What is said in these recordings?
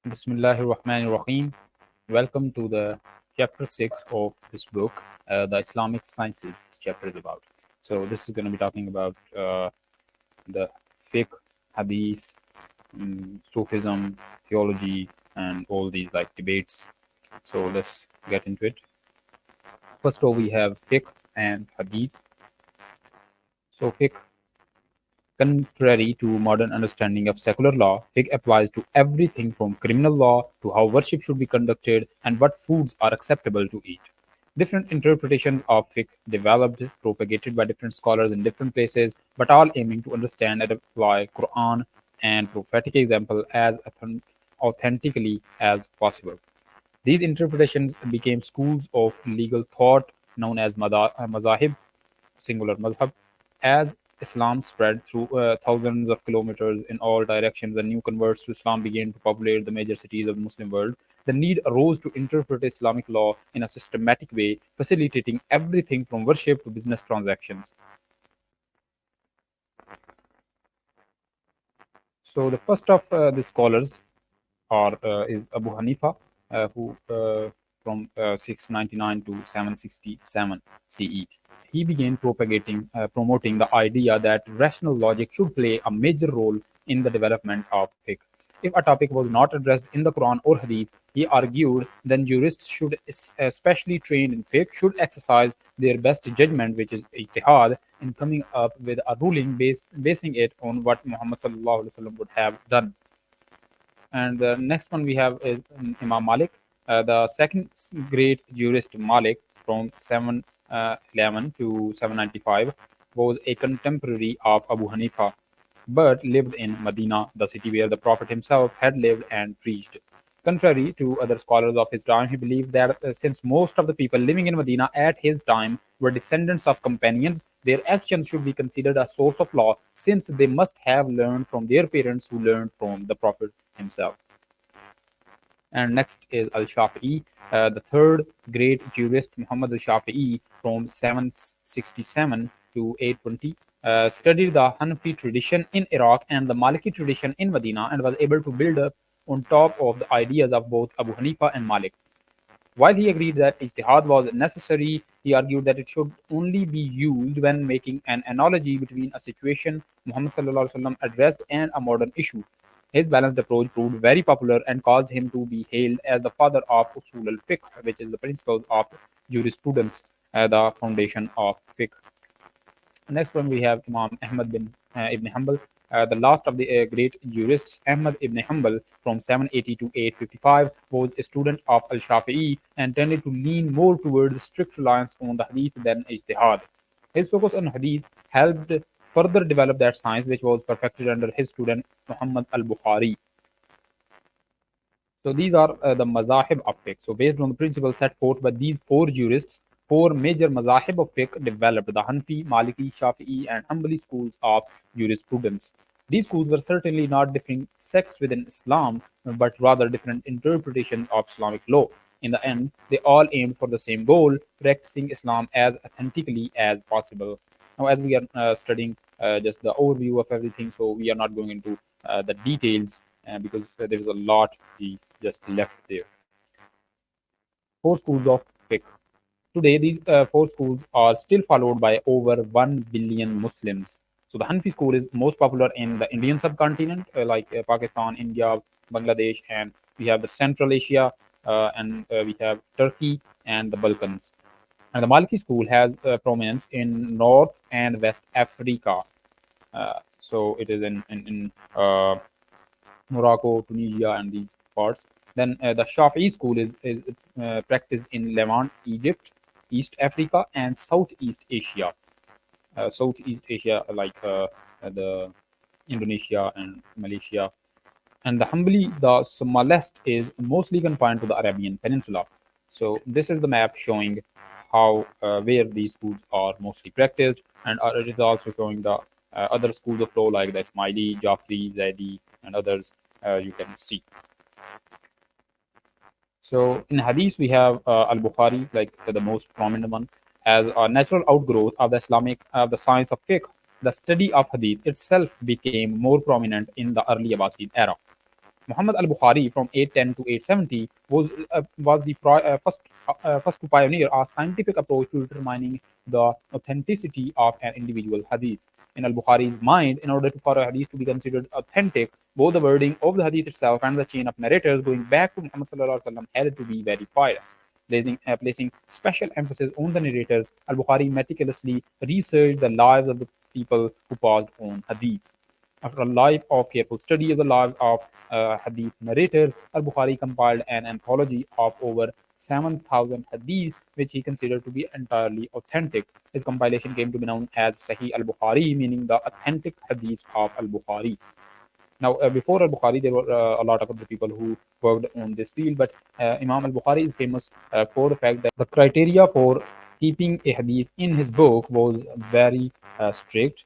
Bismillahirrahmanirrahim. Welcome to the chapter 6 of this book, the Islamic Sciences. This chapter is about. So, this is going to be talking about the fiqh, hadith, Sufism, theology, and all these like debates. So, let's get into it. First of all, we have fiqh and hadith. So, fiqh, contrary to modern understanding of secular law, fiqh applies to everything from criminal law to how worship should be conducted and what foods are acceptable to eat. Different interpretations of fiqh developed, propagated by different scholars in different places, but all aiming to understand and apply Quran and prophetic example as authentically as possible. These interpretations became schools of legal thought known as mazahib, singular mazhab. As Islam spread through thousands of kilometers in all directions and new converts to Islam began to populate the major cities of the Muslim world, the need arose to interpret Islamic law in a systematic way, facilitating everything from worship to business transactions. So the first of the scholars is Abu Hanifa, who from 699 to 767 CE. He began promoting the idea that rational logic should play a major role in the development of fiqh. If a topic was not addressed in the Quran or Hadith, he argued, then jurists should, especially trained in fiqh, should exercise their best judgment, which is ijtihad, in coming up with a ruling basing it on what Muhammad sallallahu alaihi wasallam would have done. And the next one we have is Imam Malik, the second great jurist Malik from 711 to 795 was a contemporary of Abu Hanifa, but lived in Medina, the city where the Prophet himself had lived and preached. Contrary to other scholars of his time, he believed that since most of the people living in Medina at his time were descendants of companions, their actions should be considered a source of law since they must have learned from their parents who learned from the Prophet himself. And next is Al Shafi'i, the third great jurist Muhammad Al Shafi'i from 767 to 820. Studied the Hanafi tradition in Iraq and the Maliki tradition in Medina and was able to build up on top of the ideas of both Abu Hanifa and Malik. While he agreed that ijtihad was necessary, he argued that it should only be used when making an analogy between a situation Muhammad sallallahu alaihi wasallam addressed and a modern issue. His balanced approach proved very popular and caused him to be hailed as the father of usul al-fiqh, which is the principles of jurisprudence, the foundation of fiqh. Next one we have Imam Ahmad bin Ibn Hanbal, the last of the great jurists. Ahmad ibn Hanbal from 780 to 855 was a student of Al-Shafi'i and tended to lean more towards strict reliance on the hadith than ijtihad. His focus on hadith helped further develop that science, which was perfected under his student Muhammad al-Bukhari. So these are the mazahib of fiqh. So based on the principles set forth by these four jurists, four major mazahib of fiqh developed: the Hanfi, Maliki, Shafi'i, and Hanbali schools of jurisprudence. These schools were certainly not different sects within Islam, but rather different interpretations of Islamic law. In the end, they all aimed for the same goal: practicing Islam as authentically as possible. Now, as we are studying just the overview of everything, so we are not going into the details because there is a lot we just left there. Four schools of fiqh. Today, these four schools are still followed by over 1 billion Muslims. So, the Hanafi school is most popular in the Indian subcontinent, like Pakistan, India, Bangladesh, and we have the Central Asia, and we have Turkey and the Balkans. And the Maliki school has prominence in North and West Africa. So, it is in Morocco, Tunisia, and these parts. Then the Shafi'i school is practiced in Levant, Egypt, East Africa, and Southeast Asia. Southeast Asia, like the Indonesia and Malaysia. And the Hanbali, the Somalest, is mostly confined to the Arabian Peninsula. So this is the map showing how where these schools are mostly practiced, and it is also showing the other schools of law like the Ismaili, Jafri, Zaidi, and others you can see. So in Hadith, we have Al Bukhari, like the most prominent one, as a natural outgrowth of the Islamic of the science of fiqh. The study of Hadith itself became more prominent in the early Abbasid era. Muhammad al-Bukhari from 810 to 870 was the first to pioneer a scientific approach to determining the authenticity of an individual hadith. In al-Bukhari's mind, in order for a hadith to be considered authentic, both the wording of the hadith itself and the chain of narrators going back to Muhammad sallallahu alaihi wasallam had to be verified. Placing special emphasis on the narrators, al-Bukhari meticulously researched the lives of the people who passed on hadiths. After a life of careful study of the lives of hadith narrators, al-Bukhari compiled an anthology of over 7,000 hadiths, which he considered to be entirely authentic. His compilation came to be known as Sahih al-Bukhari, meaning the authentic hadiths of al-Bukhari. Now, before al-Bukhari, there were a lot of other people who worked on this field, but Imam al-Bukhari is famous for the fact that the criteria for keeping a hadith in his book was very strict,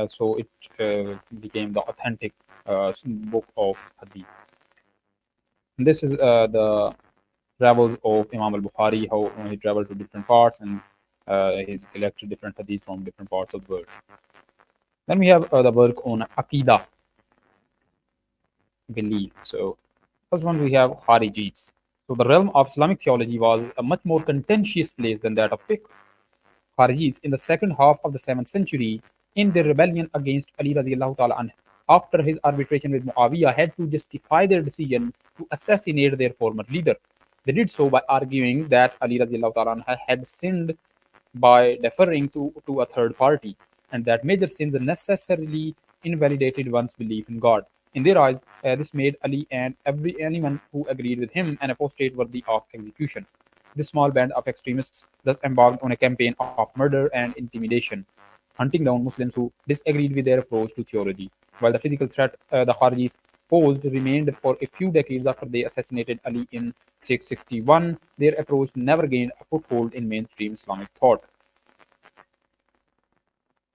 so it became the authentic book of hadith. And this is the travels of Imam al-Bukhari, how he traveled to different parts and he collected different hadiths from different parts of the world. Then we have the work on Aqidah, belief. So first one we have Kharijis. So the realm of Islamic theology was a much more contentious place than that of fiqh. Kharijis in the second half of the 7th century, in their rebellion against Ali radiallahu ta'ala anhu, after his arbitration with Muawiyah, had to justify their decision to assassinate their former leader. They did so by arguing that Ali radiallahu ta'ala anhu had sinned by deferring to a third party, and that major sins necessarily invalidated one's belief in God. In their eyes, this made Ali and anyone who agreed with him an apostate worthy of execution. This small band of extremists thus embarked on a campaign of murder and intimidation, hunting down Muslims who disagreed with their approach to theology. While the physical threat the Kharijis posed remained for a few decades after they assassinated Ali in 661, their approach never gained a foothold in mainstream Islamic thought.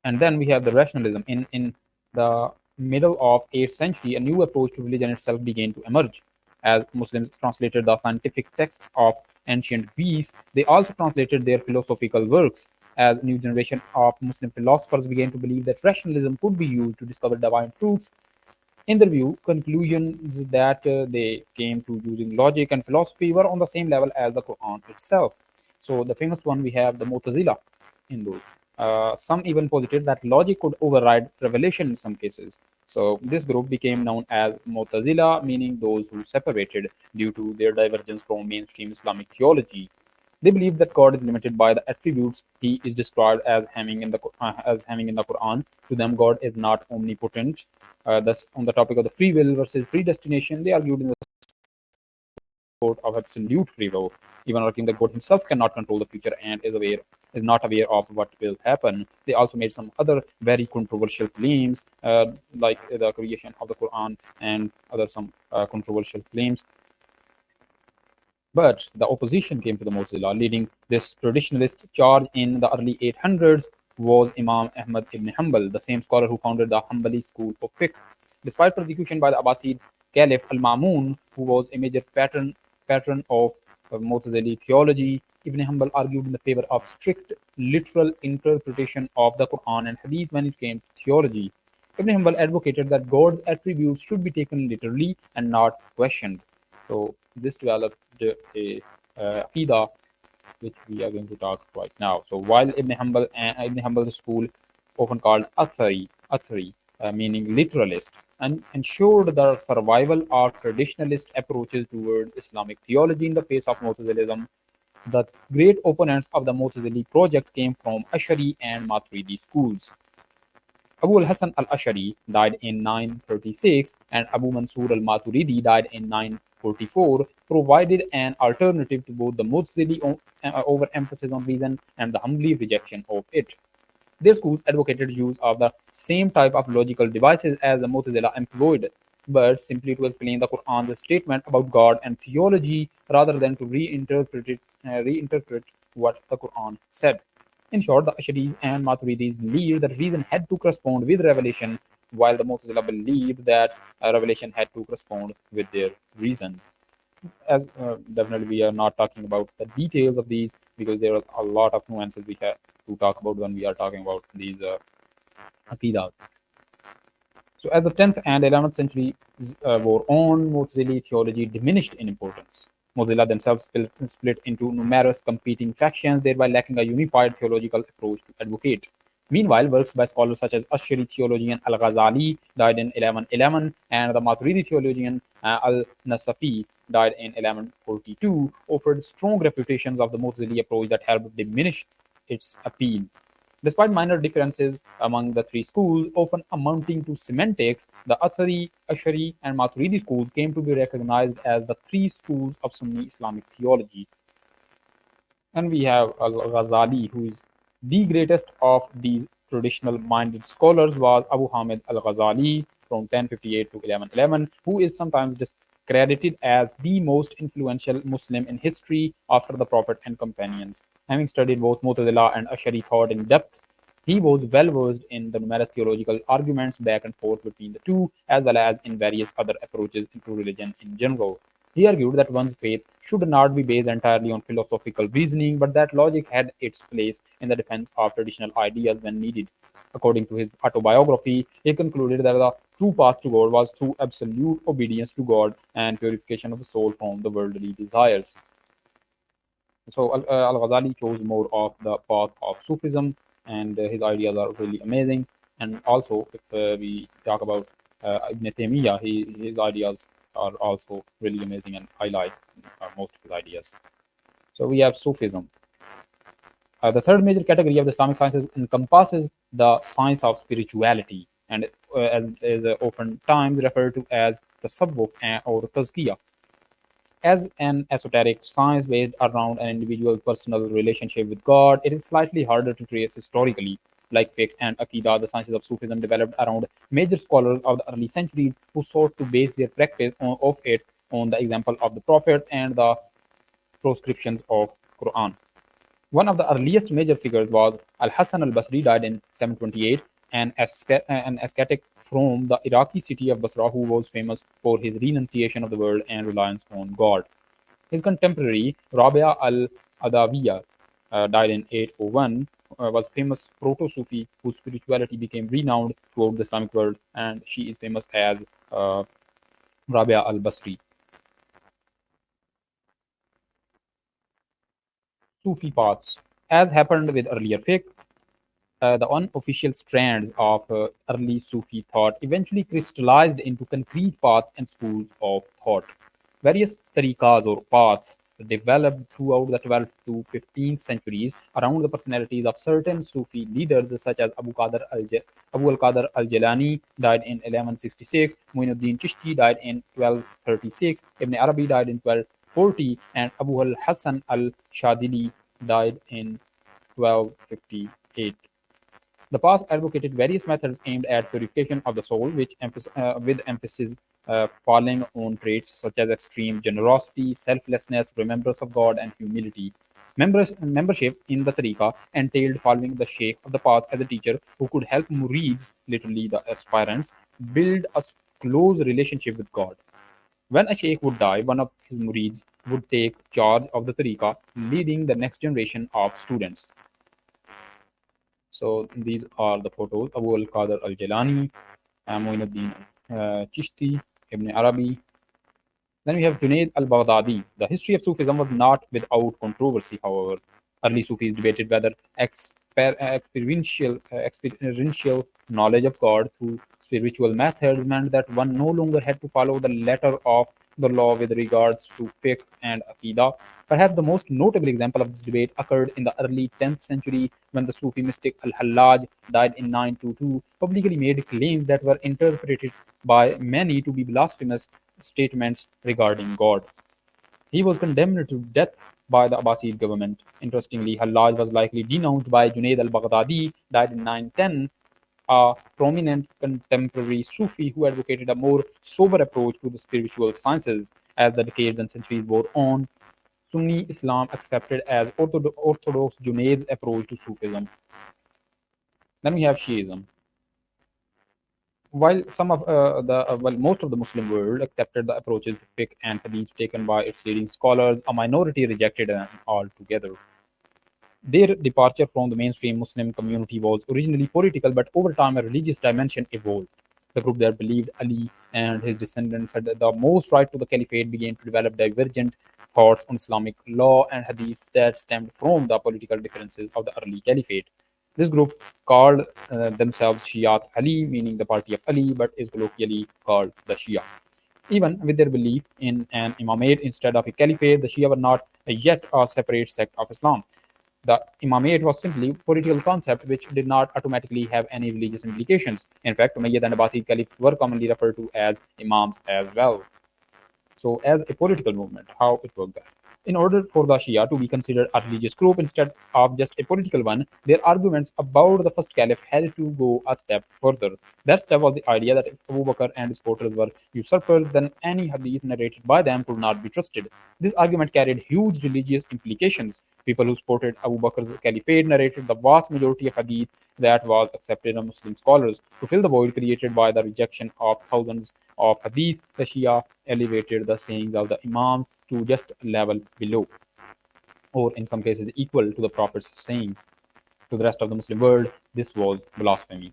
And then we have the rationalism. In the middle of 8th century, a new approach to religion itself began to emerge. As Muslims translated the scientific texts of ancient Greece, they also translated their philosophical works. As a new generation of Muslim philosophers began to believe that rationalism could be used to discover divine truths, in their view, conclusions that they came to using logic and philosophy were on the same level as the Quran itself. So the famous one we have the Mu'tazila in those. Some even posited that logic could override revelation in some cases. So this group became known as Mu'tazila, meaning those who separated due to their divergence from mainstream Islamic theology. They believe that God is limited by the attributes He is described as having in the Quran. To them, God is not omnipotent. Thus, on the topic of the free will versus predestination, they argued in the support of absolute free will, even arguing that God Himself cannot control the future and is not aware of what will happen. They also made some other very controversial claims, like the creation of the Quran and other some controversial claims. But the opposition came to the Mu'tazila. Leading this traditionalist charge in the early 800s was Imam Ahmad ibn Hanbal, the same scholar who founded the Hanbali school of fiqh. Despite persecution by the Abbasid Caliph Al-Ma'mun, who was a major patron of Mu'tazili theology, Ibn Hanbal argued in the favor of strict literal interpretation of the Quran and Hadith when it came to theology. Ibn Hanbal advocated that God's attributes should be taken literally and not questioned. So this developed a Aqidah, which we are going to talk right now. So while Ibn Hanbal's school, often called Athari, meaning literalist, and ensured the survival of traditionalist approaches towards Islamic theology in the face of Mu'tazilism, the great opponents of the Mu'tazili project came from Ash'ari and Maturidi schools. Abu al-Hasan al-Ash'ari died in 936 and Abu Mansur al-Maturidi died in 944, provided an alternative to both the Mu'tazili overemphasis on reason and the Hanbali rejection of it. Their schools advocated use of the same type of logical devices as the Mu'tazila employed, but simply to explain the Quran's statement about God and theology rather than to reinterpret what the Quran said. In short, the Ash'aris and Maturidis believed that reason had to correspond with revelation, while the Mu'tazila believed that revelation had to correspond with their reason. As definitely we are not talking about the details of these because there are a lot of nuances we have to talk about when we are talking about these Aqidah. So, as the 10th and 11th centuries wore on, Mu'tazili theology diminished in importance. Mu'tazila themselves split into numerous competing factions, thereby lacking a unified theological approach to advocate. Meanwhile, works by scholars such as Ash'ari theologian Al-Ghazali died in 1111 and the Maturidi theologian Al-Nasafi died in 1142 offered strong refutations of the Mu'tazili approach that helped diminish its appeal. Despite minor differences among the three schools, often amounting to semantics, the Athari, Ash'ari, and Maturidi schools came to be recognized as the three schools of Sunni Islamic theology. And we have Al-Ghazali, who is the greatest of these traditional-minded scholars, was Abu Hamid Al-Ghazali from 1058 to 1111, who is sometimes discredited as the most influential Muslim in history after the Prophet and companions. Having studied both Mu'tazila and Ash'ari thought in depth, he was well versed in the numerous theological arguments back and forth between the two, as well as in various other approaches into religion in general. He argued that one's faith should not be based entirely on philosophical reasoning, but that logic had its place in the defense of traditional ideas when needed. According to his autobiography, he concluded that the true path to God was through absolute obedience to God and purification of the soul from the worldly desires. So Al-Ghazali chose more of the path of Sufism, and his ideas are really amazing. And also, if we talk about Ibn Taymiyyah, his ideas are also really amazing, and I like most of his ideas. So we have Sufism. The third major category of the Islamic sciences encompasses the science of spirituality, and as is oftentimes referred to as the tasawwuf or tazkiyah. As an esoteric science based around an individual's personal relationship with God, it is slightly harder to trace historically. Like fiqh and Aqidah, the sciences of Sufism developed around major scholars of the early centuries who sought to base their practice of it on the example of the Prophet and the proscriptions of Quran. One of the earliest major figures was Al-Hasan al-Basri, died in 728, an ascetic from the Iraqi city of Basra who was famous for his renunciation of the world and reliance on God. His contemporary, Rabia al-Adawiyya, died in 801, was famous proto-Sufi whose spirituality became renowned throughout the Islamic world, and she is famous as Rabia al-Basri. Sufi paths. As happened with earlier fiqh, the unofficial strands of early Sufi thought eventually crystallized into concrete paths and schools of thought. Various tariqas or paths developed throughout the 12th to 15th centuries around the personalities of certain Sufi leaders such as Abu al-Qadr al-Jilani died in 1166, Muinuddin Chishti died in 1236, Ibn Arabi died in 1240, and Abu al-Hasan al-Shadili died in 1258. The past advocated various methods aimed at purification of the soul, with emphasis falling on traits such as extreme generosity, selflessness, remembrance of God, and humility. Membership in the tariqa entailed following the sheikh of the path as a teacher who could help murids, literally the aspirants, build a close relationship with God. When a sheikh would die, one of his murids would take charge of the tariqa, leading the next generation of students. So these are the photos: Abu al-Qadr al-Jilani, Muinuddin Chishti, Ibn Arabi. Then we have Junaid al-Baghdadi. The history of Sufism was not without controversy, however. Early Sufis debated whether experiential knowledge of God through spiritual methods meant that one no longer had to follow the letter of the law with regards to fiqh and aqidah. Perhaps the most notable example of this debate occurred in the early 10th century when the Sufi mystic Al-Hallaj died in 922, publicly made claims that were interpreted by many to be blasphemous statements regarding God. He was condemned to death by the Abbasid government. Interestingly, Hallaj was likely denounced by Junaid al-Baghdadi, died in 910, a prominent contemporary Sufi who advocated a more sober approach to the spiritual sciences. As the decades and centuries wore on, Sunni Islam accepted as orthodox Junaid's approach to Sufism. Then we have Shiism. While most of the Muslim world accepted the approaches to fiqh and hadith taken by its leading scholars, a minority rejected them altogether. Their departure from the mainstream Muslim community was originally political, but over time a religious dimension evolved. The group that believed Ali and his descendants had the most right to the caliphate began to develop divergent thoughts on Islamic law and hadith that stemmed from the political differences of the early caliphate. This group called themselves Shiat Ali, meaning the party of Ali, but is colloquially called the Shia. Even with their belief in an imamate instead of a caliphate, the Shia were not yet a separate sect of Islam. The imamate was simply a political concept which did not automatically have any religious implications. In fact, Umayyad and Abbasid caliphs were commonly referred to as imams as well. So, as a political movement, how it worked there. In order for the Shia to be considered a religious group instead of just a political one, their arguments about the first caliph had to go a step further. That step was the idea that if Abu Bakr and his supporters were usurpers, then any hadith narrated by them could not be trusted. This argument carried huge religious implications. People who supported Abu Bakr's caliphate narrated the vast majority of hadith that was accepted by Muslim scholars. To fill the void created by the rejection of thousands of hadith, the Shia elevated the sayings of the Imam to just a level below, or in some cases equal to the Prophet's saying. To the rest of the Muslim world, this was blasphemy.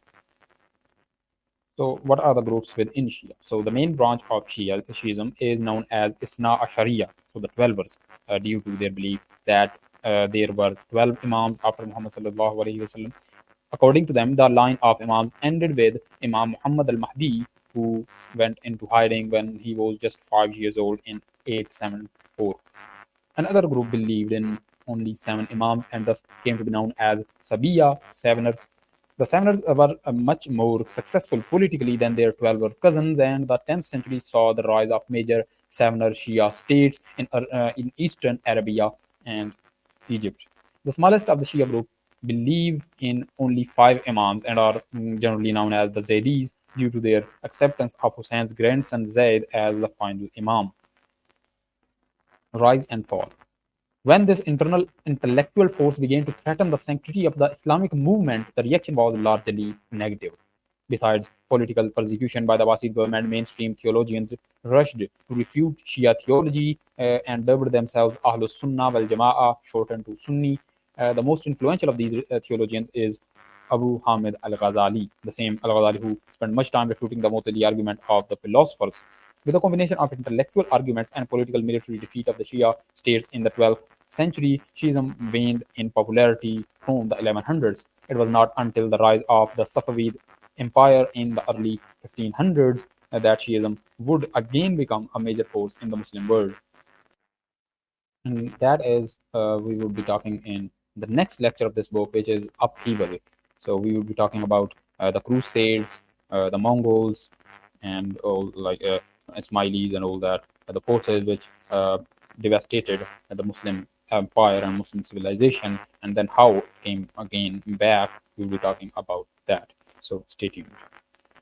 So, what are the groups within Shia? So, the main branch of Shiism is known as Isna Ashariya, so the Twelvers, due to their belief that there were 12 Imams after Muhammad sallallahu alaihi wasallam. According to them, the line of Imams ended with Imam Muhammad al Mahdi, who went into hiding when he was just 5 years old in 874. Another group believed in only seven Imams and thus came to be known as Sabiya, Seveners. The Seveners were much more successful politically than their 12 cousins, and the 10th century saw the rise of major Sevener Shia states in eastern Arabia and Egypt. The smallest of the Shia group believe in only five Imams and are generally known as the Zaydis due to their acceptance of Hussein's grandson Zayd as the final Imam. Rise and fall. When this internal intellectual force began to threaten the sanctity of the Islamic movement, the reaction was largely negative. Besides political persecution by the Abbasid government, mainstream theologians rushed to refute Shia theology and dubbed themselves Ahlus Sunnah wal Jama'ah, shortened to Sunni. The most influential of these theologians is Abu Hamid al Ghazali, the same al Ghazali who spent much time refuting the Mu'tazili argument of the philosophers. With a combination of intellectual arguments and political military defeat of the Shia states in the 12th century, Shiism waned in popularity from the 1100s. It was not until the rise of the Safavid Empire in the early 1500s that Shiism would again become a major force in the Muslim world. And that is, we will be talking in the next lecture of this book, which is Upheaval. So we will be talking about the Crusades, the Mongols, and all like Ismailis and all that, the forces which devastated the Muslim empire and Muslim civilization, and then how it came again back. We will be talking about that. So stay tuned.